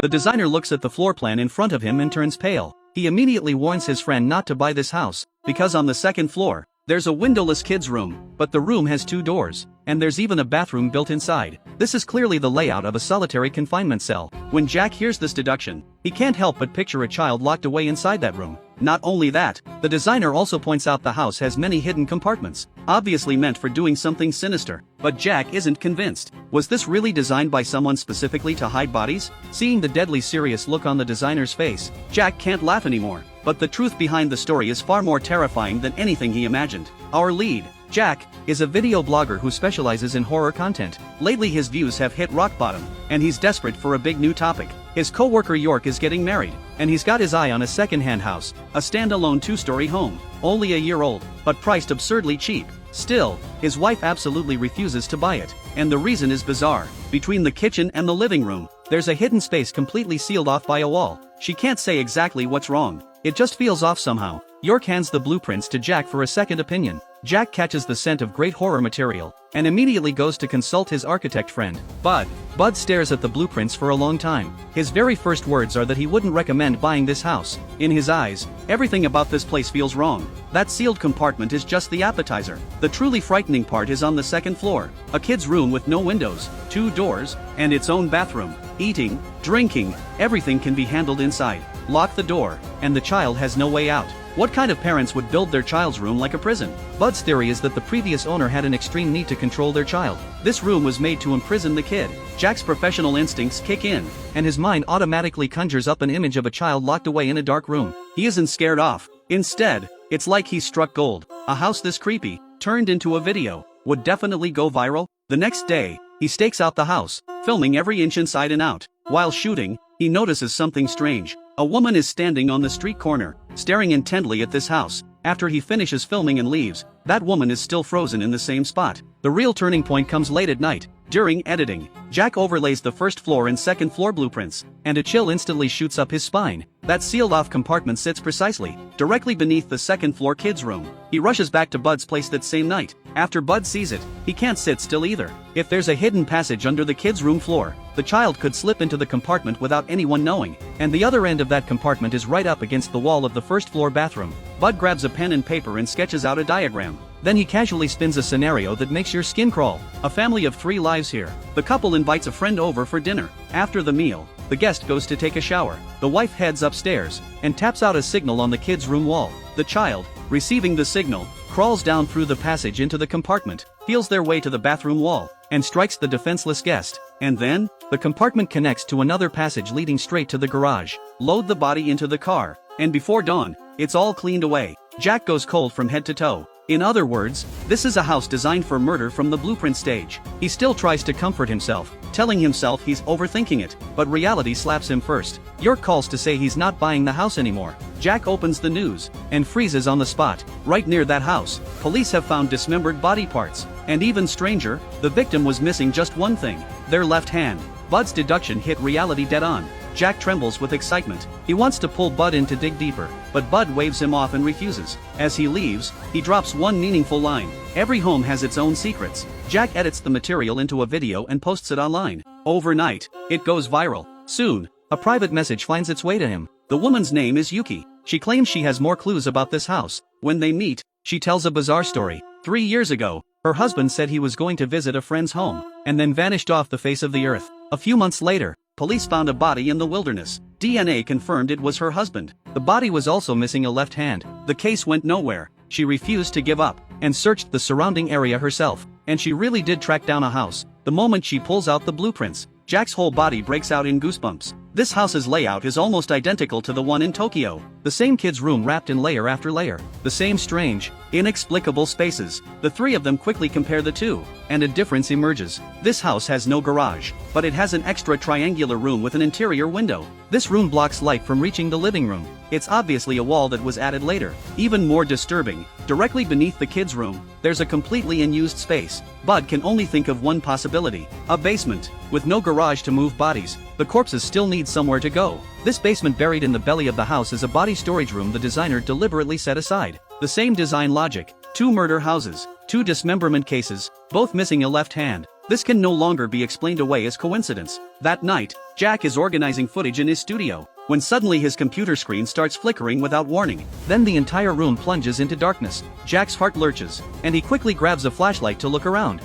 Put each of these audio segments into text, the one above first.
The designer looks at the floor plan in front of him and turns pale. He immediately warns his friend not to buy this house, because on the second floor, there's a windowless kids' room, but the room has 2 doors, and there's even a bathroom built inside. This is clearly the layout of a solitary confinement cell. When Jack hears this deduction, he can't help but picture a child locked away inside that room. Not only that, the designer also points out the house has many hidden compartments, obviously meant for doing something sinister. But Jack isn't convinced. Was this really designed by someone specifically to hide bodies? Seeing the deadly serious look on the designer's face, Jack can't laugh anymore. But the truth behind the story is far more terrifying than anything he imagined. Our lead, Jack, is a video blogger who specializes in horror content. Lately his views have hit rock bottom, and he's desperate for a big new topic. His co-worker York is getting married, and he's got his eye on a second-hand house, a standalone 2-story home, only a year old, but priced absurdly cheap. Still, his wife absolutely refuses to buy it, and the reason is bizarre. Between the kitchen and the living room, there's a hidden space completely sealed off by a wall. She can't say exactly what's wrong. It just feels off somehow. York hands the blueprints to Jack for a second opinion. Jack catches the scent of great horror material, and immediately goes to consult his architect friend, Bud. Bud stares at the blueprints for a long time. His very first words are that he wouldn't recommend buying this house. In his eyes, everything about this place feels wrong. That sealed compartment is just the appetizer. The truly frightening part is on the second floor. A kid's room with no windows, 2 doors, and its own bathroom. Eating, drinking, everything can be handled inside. Lock the door, and the child has no way out. What kind of parents would build their child's room like a prison? Bud's theory is that the previous owner had an extreme need to control their child. This room was made to imprison the kid. Jack's professional instincts kick in, and his mind automatically conjures up an image of a child locked away in a dark room. He isn't scared off. Instead, it's like he's struck gold. A house this creepy, turned into a video, would definitely go viral. The next day, he stakes out the house, filming every inch inside and out. While shooting, he notices something strange. A woman is standing on the street corner, staring intently at this house. After he finishes filming and leaves, that woman is still frozen in the same spot. The real turning point comes late at night. During editing, Jack overlays the first floor and second floor blueprints, and a chill instantly shoots up his spine. That sealed-off compartment sits precisely, directly beneath the second floor kids' room. He rushes back to Bud's place that same night. After Bud sees it, he can't sit still either. If there's a hidden passage under the kids' room floor, the child could slip into the compartment without anyone knowing, and the other end of that compartment is right up against the wall of the first floor bathroom. Bud grabs a pen and paper and sketches out a diagram. Then he casually spins a scenario that makes your skin crawl. A family of 3 lives here. The couple invites a friend over for dinner. After the meal, the guest goes to take a shower. The wife heads upstairs and taps out a signal on the kids' room wall. The child, receiving the signal, crawls down through the passage into the compartment, feels their way to the bathroom wall, and strikes the defenseless guest. And then, the compartment connects to another passage leading straight to the garage. Load the body into the car, and before dawn, it's all cleaned away. Jack goes cold from head to toe. In other words, this is a house designed for murder from the blueprint stage. He still tries to comfort himself, telling himself he's overthinking it, but reality slaps him first. York calls to say he's not buying the house anymore. Jack opens the news, and freezes on the spot. Right near that house, police have found dismembered body parts. And even stranger, the victim was missing just one thing: their left hand. Bud's deduction hit reality dead on. Jack trembles with excitement. He wants to pull Bud in to dig deeper, but Bud waves him off and refuses. As he leaves, he drops one meaningful line: every home has its own secrets. Jack edits the material into a video and posts it online. Overnight, it goes viral. Soon, a private message finds its way to him. The woman's name is Yuki. She claims she has more clues about this house. When they meet, she tells a bizarre story. 3 years ago, her husband said he was going to visit a friend's home, and then vanished off the face of the earth. A few months later, police found a body in the wilderness. DNA confirmed it was her husband. The body was also missing a left hand. The case went nowhere. She refused to give up, and searched the surrounding area herself. And she really did track down a house. The moment she pulls out the blueprints, Jack's whole body breaks out in goosebumps. This house's layout is almost identical to the one in Tokyo. The same kid's room wrapped in layer after layer. The same strange, inexplicable spaces. The 3 of them quickly compare the 2, and a difference emerges. This house has no garage, but it has an extra triangular room with an interior window. This room blocks light from reaching the living room. It's obviously a wall that was added later. Even more disturbing, directly beneath the kids' room, there's a completely unused space. Bud can only think of one possibility: a basement. With no garage to move bodies, the corpses still need somewhere to go. This basement buried in the belly of the house is a body storage room the designer deliberately set aside. The same design logic: 2 murder houses, 2 dismemberment cases, both missing a left hand. This can no longer be explained away as coincidence. That night, Jack is organizing footage in his studio, when suddenly his computer screen starts flickering without warning. Then the entire room plunges into darkness. Jack's heart lurches, and he quickly grabs a flashlight to look around.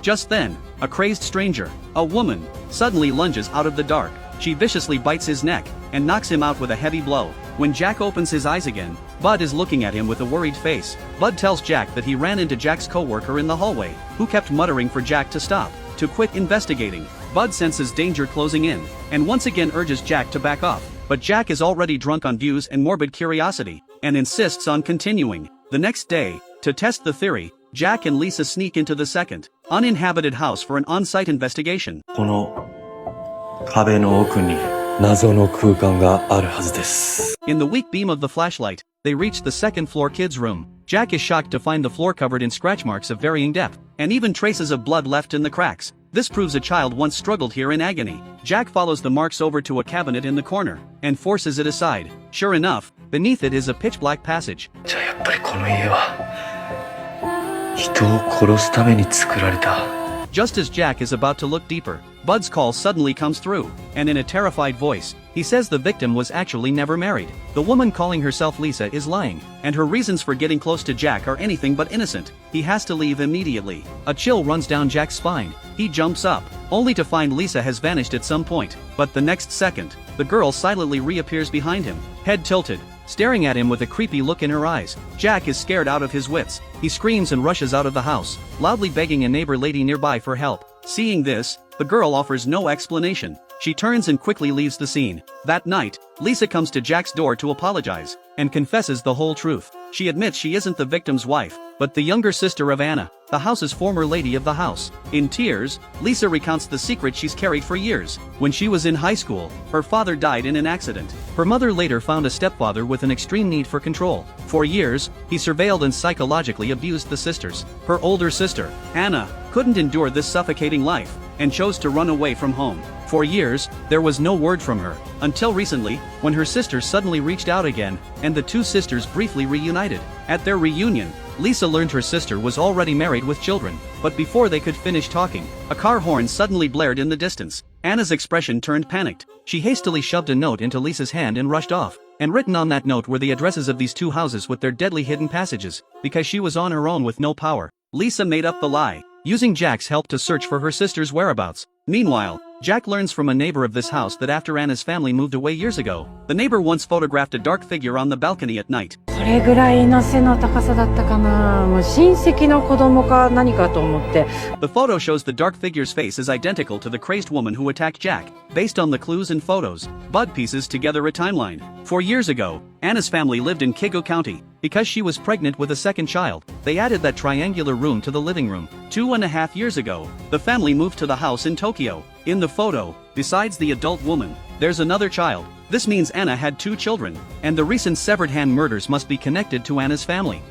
Just then, a crazed stranger, a woman, suddenly lunges out of the dark. She viciously bites his neck, and knocks him out with a heavy blow. When Jack opens his eyes again, Bud is looking at him with a worried face. Bud tells Jack that he ran into Jack's co-worker in the hallway, who kept muttering for Jack to stop, to quit investigating. Bud senses danger closing in, and once again urges Jack to back off. But Jack is already drunk on views and morbid curiosity, and insists on continuing. The next day, to test the theory, Jack and Lisa sneak into the second, uninhabited house for an on-site investigation. In the weak beam of the flashlight, they reach the second-floor kids' room. Jack is shocked to find the floor covered in scratch marks of varying depth, and even traces of blood left in the cracks. This proves a child once struggled here in agony. Jack follows the marks over to a cabinet in the corner, and forces it aside. Sure enough, beneath it is a pitch-black passage. Just as Jack is about to look deeper, Bud's call suddenly comes through, and in a terrified voice, he says the victim was actually never married. The woman calling herself Lisa is lying, and her reasons for getting close to Jack are anything but innocent. He has to leave immediately. A chill runs down Jack's spine. He jumps up, only to find Lisa has vanished at some point. But the next second, the girl silently reappears behind him, head tilted, staring at him with a creepy look in her eyes. Jack is scared out of his wits. He screams and rushes out of the house, loudly begging a neighbor lady nearby for help. Seeing this, the girl offers no explanation. She turns and quickly leaves the scene. That night, Lisa comes to Jack's door to apologize, and confesses the whole truth. She admits she isn't the victim's wife, but the younger sister of Anna, the house's former lady of the house. In tears, Lisa recounts the secret she's carried for years. When she was in high school, her father died in an accident. Her mother later found a stepfather with an extreme need for control. For years, he surveilled and psychologically abused the sisters. Her older sister, Anna, couldn't endure this suffocating life, and chose to run away from home. For years, there was no word from her, until recently, when her sister suddenly reached out again, and the two sisters briefly reunited. At their reunion, Lisa learned her sister was already married with children, but before they could finish talking, a car horn suddenly blared in the distance. Anna's expression turned panicked. She hastily shoved a note into Lisa's hand and rushed off, and written on that note were the addresses of these two houses with their deadly hidden passages. Because she was on her own with no power, Lisa made up the lie, using Jack's help to search for her sister's whereabouts. Meanwhile, Jack learns from a neighbor of this house that after Anna's family moved away years ago, the neighbor once photographed a dark figure on the balcony at night. The photo shows the dark figure's face is identical to the crazed woman who attacked Jack. Based on the clues and photos, Bud pieces together a timeline. 4 years ago, Anna's family lived in Kigo County. Because she was pregnant with a second child, they added that triangular room to the living room. 2.5 years ago, the family moved to the house in Tokyo. In the photo, besides the adult woman, there's another child. This means Anna had 2 children, and the recent severed hand murders must be connected to Anna's family.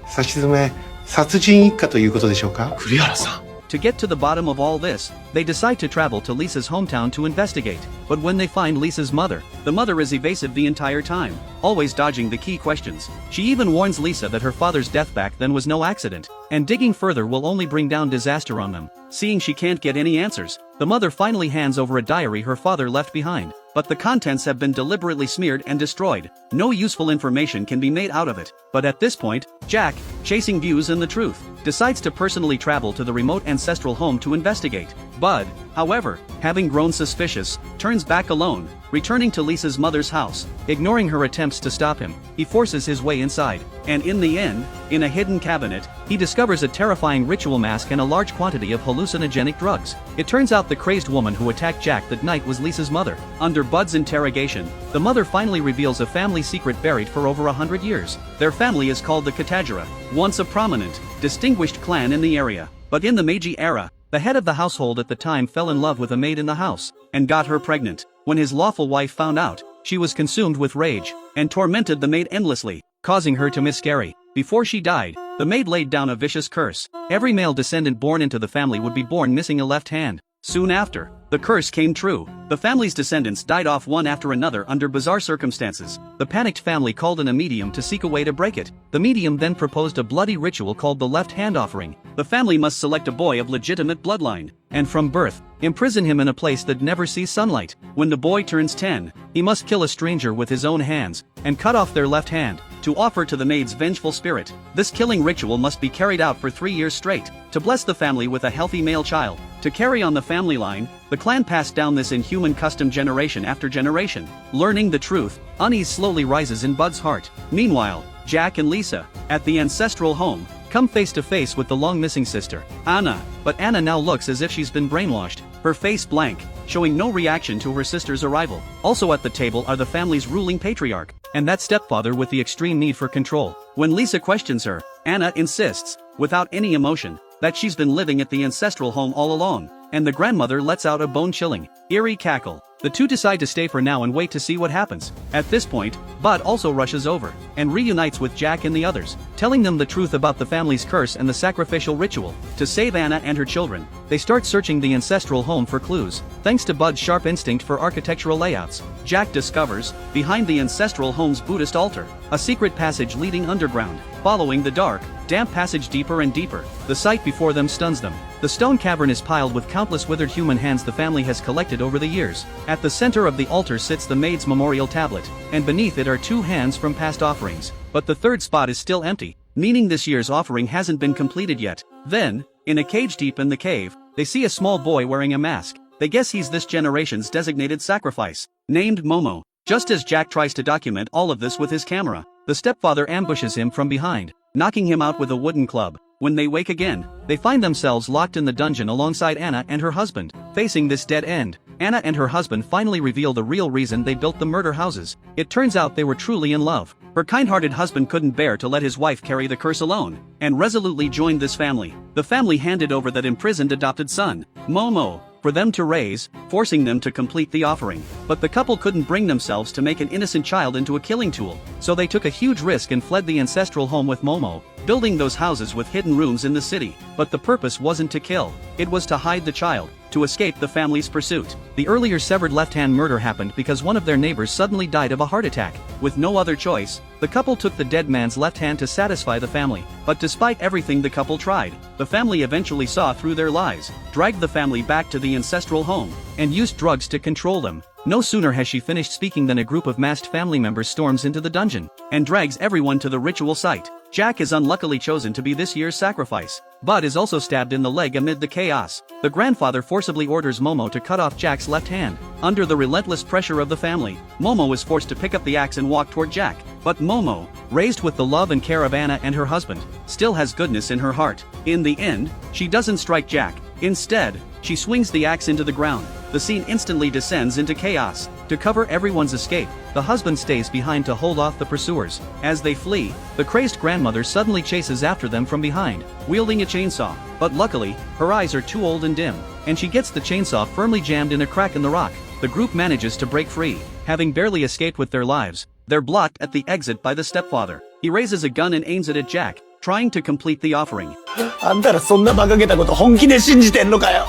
To get to the bottom of all this, they decide to travel to Lisa's hometown to investigate. But when they find Lisa's mother, the mother is evasive the entire time, always dodging the key questions. She even warns Lisa that her father's death back then was no accident, and digging further will only bring down disaster on them. Seeing she can't get any answers, the mother finally hands over a diary her father left behind. But the contents have been deliberately smeared and destroyed. No useful information can be made out of it. But at this point, Jack, chasing views and the truth, decides to personally travel to the remote ancestral home to investigate. Bud, however, having grown suspicious, turns back alone, returning to Lisa's mother's house. Ignoring her attempts to stop him, he forces his way inside. And in the end, in a hidden cabinet, he discovers a terrifying ritual mask and a large quantity of hallucinogenic drugs. It turns out the crazed woman who attacked Jack that night was Lisa's mother. Under Bud's interrogation, the mother finally reveals a family secret buried for over 100 years. Their family is called the Katajira, once a prominent, distinguished clan in the area. But in the Meiji era, the head of the household at the time fell in love with a maid in the house, and got her pregnant. When his lawful wife found out, she was consumed with rage, and tormented the maid endlessly, causing her to miscarry. Before she died, the maid laid down a vicious curse. Every male descendant born into the family would be born missing a left hand. Soon after, the curse came true. The family's descendants died off one after another under bizarre circumstances. The panicked family called in a medium to seek a way to break it. The medium then proposed a bloody ritual called the left hand offering. The family must select a boy of legitimate bloodline, and from birth, imprison him in a place that never sees sunlight. When the boy turns 10, he must kill a stranger with his own hands, and cut off their left hand, to offer to the maid's vengeful spirit. This killing ritual must be carried out for 3 years straight, to bless the family with a healthy male child. To carry on the family line, the clan passed down this inhuman custom generation after generation. Learning the truth, unease slowly rises in Bud's heart. Meanwhile, Jack and Lisa, at the ancestral home, come face to face with the long-missing sister, Anna. But Anna now looks as if she's been brainwashed, her face blank, showing no reaction to her sister's arrival. Also at the table are the family's ruling patriarch, and that stepfather with the extreme need for control. When Lisa questions her, Anna insists, without any emotion, that she's been living at the ancestral home all along, and the grandmother lets out a bone-chilling, eerie cackle. The two decide to stay for now and wait to see what happens. At this point, Bud also rushes over, and reunites with Jack and the others, telling them the truth about the family's curse and the sacrificial ritual. To save Anna and her children, they start searching the ancestral home for clues. Thanks to Bud's sharp instinct for architectural layouts, Jack discovers, behind the ancestral home's Buddhist altar, a secret passage leading underground. Following the dark, damp passage deeper and deeper, the sight before them stuns them. The stone cavern is piled with countless withered human hands the family has collected over the years. At the center of the altar sits the maid's memorial tablet, and beneath it are 2 hands from past offerings. But the third spot is still empty, meaning this year's offering hasn't been completed yet. Then, in a cage deep in the cave, they see a small boy wearing a mask. They guess he's this generation's designated sacrifice, named Momo. Just as Jack tries to document all of this with his camera, the stepfather ambushes him from behind, knocking him out with a wooden club. When they wake again, they find themselves locked in the dungeon alongside Anna and her husband. Facing this dead end, Anna and her husband finally reveal the real reason they built the murder houses. It turns out they were truly in love. Her kind-hearted husband couldn't bear to let his wife carry the curse alone, and resolutely joined this family. The family handed over that imprisoned adopted son, Momo, for them to raise, forcing them to complete the offering. But the couple couldn't bring themselves to make an innocent child into a killing tool, so they took a huge risk and fled the ancestral home with Momo, building those houses with hidden rooms in the city. But the purpose wasn't to kill, it was to hide the child, to escape the family's pursuit. The earlier severed left-hand murder happened because one of their neighbors suddenly died of a heart attack. With no other choice, the couple took the dead man's left hand to satisfy the family. But despite everything the couple tried, the family eventually saw through their lies, dragged the family back to the ancestral home, and used drugs to control them. No sooner has she finished speaking than a group of masked family members storms into the dungeon, and drags everyone to the ritual site. Jack is unluckily chosen to be this year's sacrifice. Bud is also stabbed in the leg amid the chaos. The grandfather forcibly orders Momo to cut off Jack's left hand. Under the relentless pressure of the family, Momo is forced to pick up the axe and walk toward Jack. But Momo, raised with the love and care of Anna and her husband, still has goodness in her heart. In the end, she doesn't strike Jack. Instead, she swings the axe into the ground. The scene instantly descends into chaos. To cover everyone's escape, the husband stays behind to hold off the pursuers. As they flee, the crazed grandmother suddenly chases after them from behind, wielding a chainsaw. But luckily, her eyes are too old and dim, and she gets the chainsaw firmly jammed in a crack in the rock. The group manages to break free. Having barely escaped with their lives, they're blocked at the exit by the stepfather. He raises a gun and aims it at Jack, trying to complete the offering. あんたらそんな馬鹿げたこと本気で信じてんのかよ。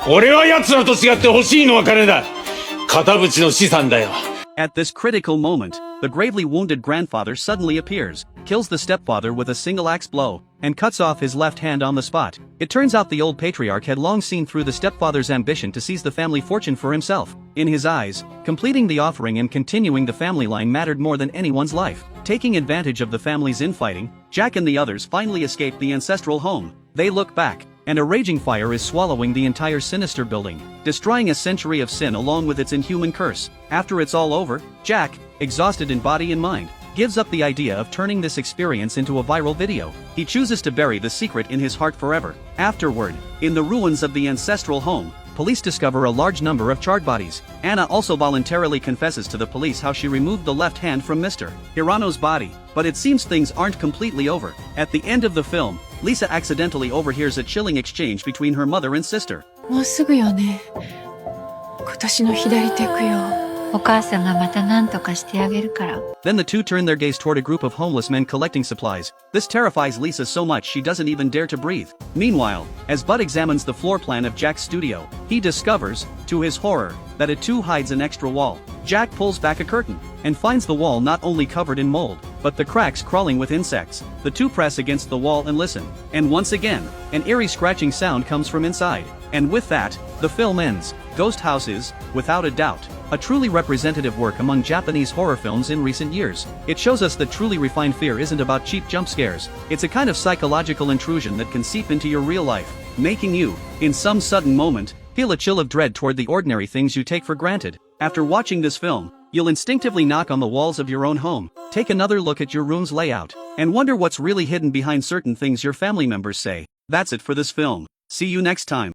俺は奴らと違って欲しいのは金だ。片渕の資産だよ。 At this critical moment, the gravely wounded grandfather suddenly appears, kills the stepfather with a single axe blow, and cuts off his left hand on the spot. It turns out the old patriarch had long seen through the stepfather's ambition to seize the family fortune for himself. In his eyes, completing the offering and continuing the family line mattered more than anyone's life. Taking advantage of the family's infighting, Jack and the others finally escape the ancestral home. They look back, and a raging fire is swallowing the entire sinister building, destroying a century of sin along with its inhuman curse. After it's all over, Jack, exhausted in body and mind, gives up the idea of turning this experience into a viral video. He chooses to bury the secret in his heart forever. Afterward, in the ruins of the ancestral home, police discover a large number of charred bodies. Anna also voluntarily confesses to the police how she removed the left hand from Mr. Hirano's body. But it seems things aren't completely over. At the end of the film, Lisa accidentally overhears a chilling exchange between her mother and sister. もうすぐよね。今年の左テクよ。お母さんがまた何とかしてあげるから。 Then the two turn their gaze toward a group of homeless men collecting supplies. This terrifies Lisa so much she doesn't even dare to breathe. Meanwhile, as Bud examines the floor plan of Jack's studio, he discovers, to his horror, that it too hides an extra wall. Jack pulls back a curtain, and finds the wall not only covered in mold, but the cracks crawling with insects. The two press against the wall and listen. And once again, an eerie scratching sound comes from inside. And with that, the film ends. Ghost House is, without a doubt, a truly representative work among Japanese horror films in recent years. It shows us that truly refined fear isn't about cheap jump scares. It's a kind of psychological intrusion that can seep into your real life, making you, in some sudden moment, feel a chill of dread toward the ordinary things you take for granted. After watching this film, you'll instinctively knock on the walls of your own home, take another look at your room's layout, and wonder what's really hidden behind certain things your family members say. That's it for this film. See you next time.